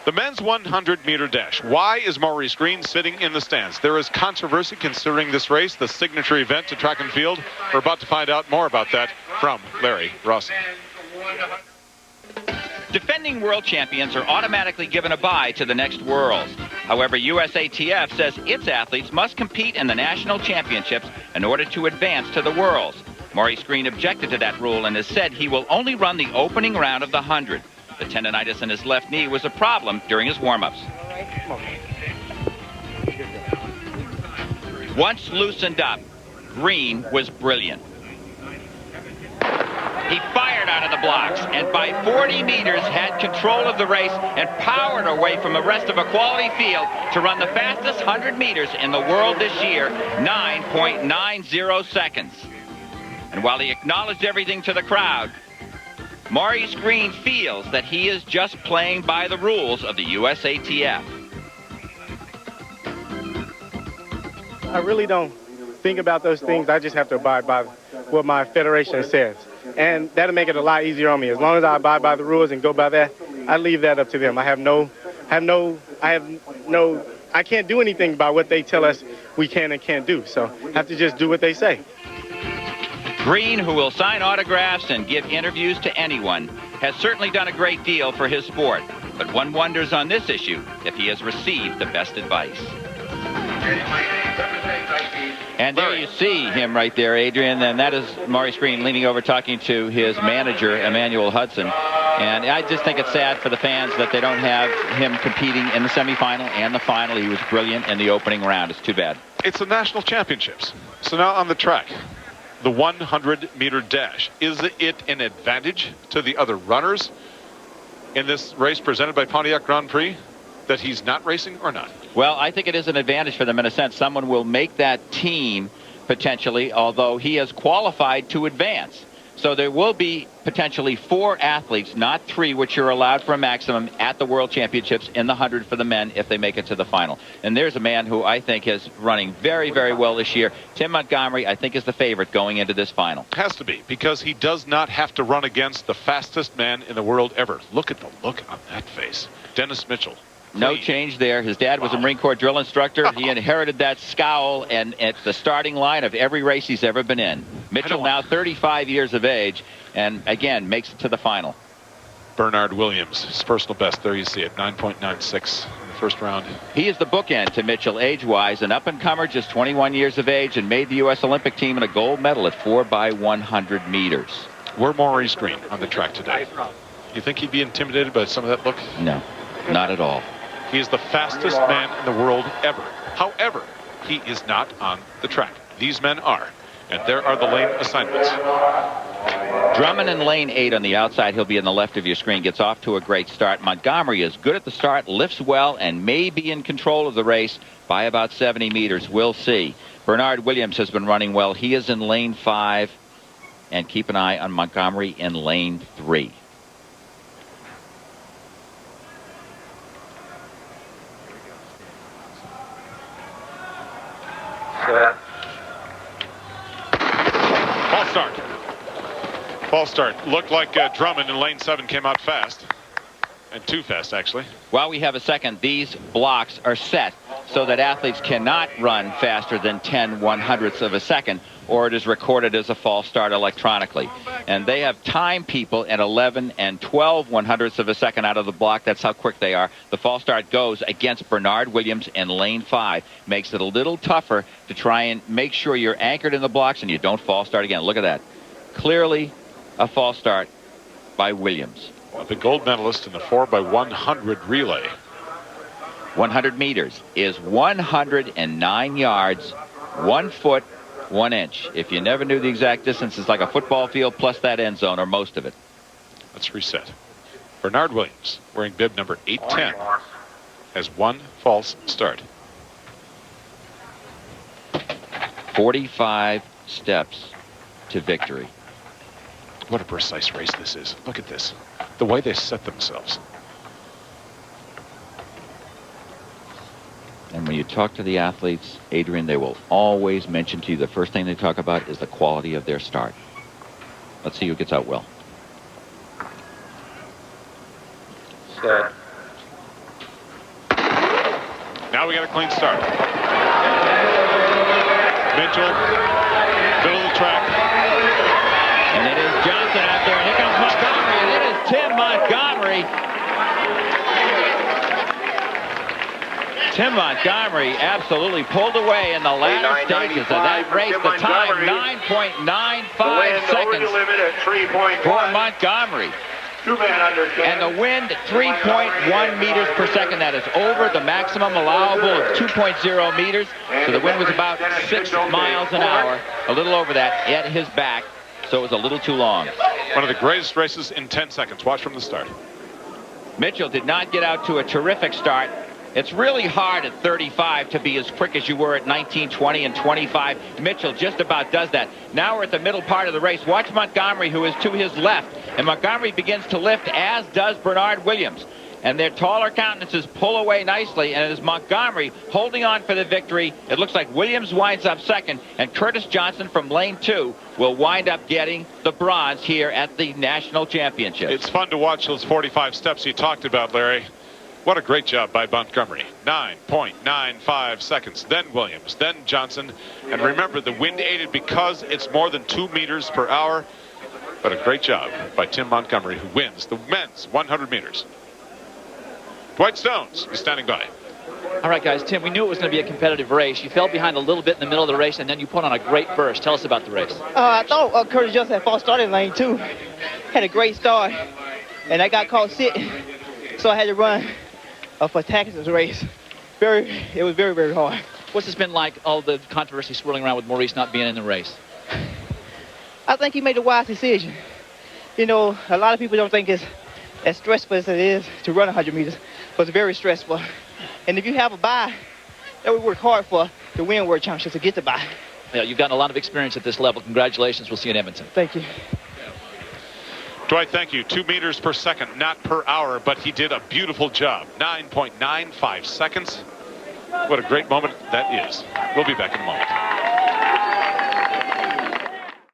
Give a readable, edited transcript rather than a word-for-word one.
The men's 100-meter dash. Why is Maurice Green sitting in the stands? There is controversy considering this race, the signature event to track and field. We're about to find out more about that from Larry Rawson. Defending world champions are automatically given a bye to the next Worlds. However, USATF says its athletes must compete in the national championships in order to advance to the Worlds. Maurice Green objected to that rule and has said he will only run the opening round of the 100. The tendonitis in his left knee was a problem during his warm-ups. Once loosened up, Green was brilliant. He fired out of the blocks and by 40 meters had control of the race and powered away from the rest of a quality field to run the fastest 100 meters in the world this year, 9.90 seconds. And while he acknowledged everything to the crowd, Maurice Green feels that he is just playing by the rules of the USATF. I really don't think about those things. I just have to abide by what my federation says. And that'll make it a lot easier on me. As long as I abide by the rules and go by that, I leave that up to them. I can't do anything by what they tell us we can and can't do. So I have to just do what they say. Green, who will sign autographs and give interviews to anyone, has certainly done a great deal for his sport. But one wonders on this issue if he has received the best advice. And there you see him right there, Adrian, and that is Maurice Green leaning over talking to his manager, Emmanuel Hudson. And I just think it's sad for the fans that they don't have him competing in the semifinal and the final. He was brilliant in the opening round. It's too bad. It's the national championships. So now on the track, the 100-meter dash. Is it an advantage to the other runners in this race presented by Pontiac Grand Prix that he's not racing or not? Well, I think it is an advantage for them in a sense. Someone will make that team potentially, although he has qualified to advance. So there will be potentially 4 athletes, not 3, which are allowed for a maximum at the World Championships in the 100 for the men if they make it to the final. And there's a man who I think is running very, very well this year. Tim Montgomery, I think, is the favorite going into this final. Has to be, because he does not have to run against the fastest man in the world ever. Look at the look on that face. Dennis Mitchell. No change there. His dad was a Marine Corps drill instructor. He inherited that scowl and at the starting line of every race he's ever been in. Mitchell now 35 years of age and again makes it to the final. Bernard Williams, his personal best. There you see it, 9.96 in the first round. He is the bookend to Mitchell age-wise, an up-and-comer, just 21 years of age, and made the U.S. Olympic team in a gold medal at 4x100 meters. We're Maurice Green on the track today. You think he'd be intimidated by some of that look? No, not at all. He is the fastest man in the world ever. However, he is not on the track. These men are. And there are the lane assignments. Drummond in lane 8 on the outside. He'll be in the left of your screen. Gets off to a great start. Montgomery is good at the start, lifts well, and may be in control of the race by about 70 meters. We'll see. Bernard Williams has been running well. He is in lane 5. And keep an eye on Montgomery in lane 3. False start. False start. Looked like Drummond in lane 7 came out fast. And too fast, actually. While we have a second, these blocks are set so that athletes cannot run faster than 10/100ths of a second, or it is recorded as a false start electronically. And they have timed people at 11 and 12/100ths of a second out of the block. That's how quick they are. The false start goes against Bernard Williams in lane 5. Makes it a little tougher to try and make sure you're anchored in the blocks and you don't false start again. Look at that. Clearly a false start by Williams. The gold medalist in the 4x100 relay. 100 meters is 109 yards, 1 foot, 1 inch. If you never knew the exact distance, it's like a football field plus that end zone, or most of it. Let's reset. Bernard Williams, wearing bib number 810, has 1 false start. 45 steps to victory. What a precise race this is. Look at this. The way they set themselves. And when you talk to the athletes, Adrian, they will always mention to you the first thing they talk about is the quality of their start. Let's see who gets out well. Set. Now we got a clean start. Mitchell, middle of the track. And it is Johnson out there. And here comes Montgomery. And it is Tim Montgomery. Tim Montgomery absolutely pulled away in the latter stages of that race. The time, 9.95 seconds for Montgomery. And the wind, 3.1 meters per second. That is over the maximum allowable of 2.0 meters. So the wind was about 6 miles an hour, a little over that, at his back. So it was a little too long. One of the greatest races in 10 seconds. Watch from the start. Mitchell did not get out to a terrific start. It's really hard at 35 to be as quick as you were at 19, 20, and 25. Mitchell just about does that. Now we're at the middle part of the race. Watch Montgomery, who is to his left. And Montgomery begins to lift, as does Bernard Williams. And their taller countenances pull away nicely. And it is Montgomery holding on for the victory. It looks like Williams winds up second. And Curtis Johnson from lane 2 will wind up getting the bronze here at the National Championship. It's fun to watch those 45 steps you talked about, Larry. What a great job by Montgomery. 9.95 seconds. Then Williams, then Johnson. And remember, the wind aided because it's more than 2 meters per hour. But a great job by Tim Montgomery, who wins the men's 100 meters. Dwight Stones is standing by. All right, guys. Tim, we knew it was going to be a competitive race. You fell behind a little bit in the middle of the race, and then you put on a great burst. Tell us about the race. I thought Curtis Johnson had false started in lane 2. Had a great start, and I got caught sitting. So I had to run for Texas race. It was very, very hard. What's this been like, all the controversy swirling around with Maurice not being in the race? I think he made a wise decision. You know, a lot of people don't think it's as stressful as it is to run 100 meters, but it's very stressful. And if you have a bye, that would work hard for to win World Championships, to get the bye. Yeah, you've gotten a lot of experience at this level. Congratulations. We'll see you in Edmonton. Thank you. Dwight, thank you. 2 meters per second, not per hour, but he did a beautiful job. 9.95 seconds. What a great moment that is. We'll be back in a moment.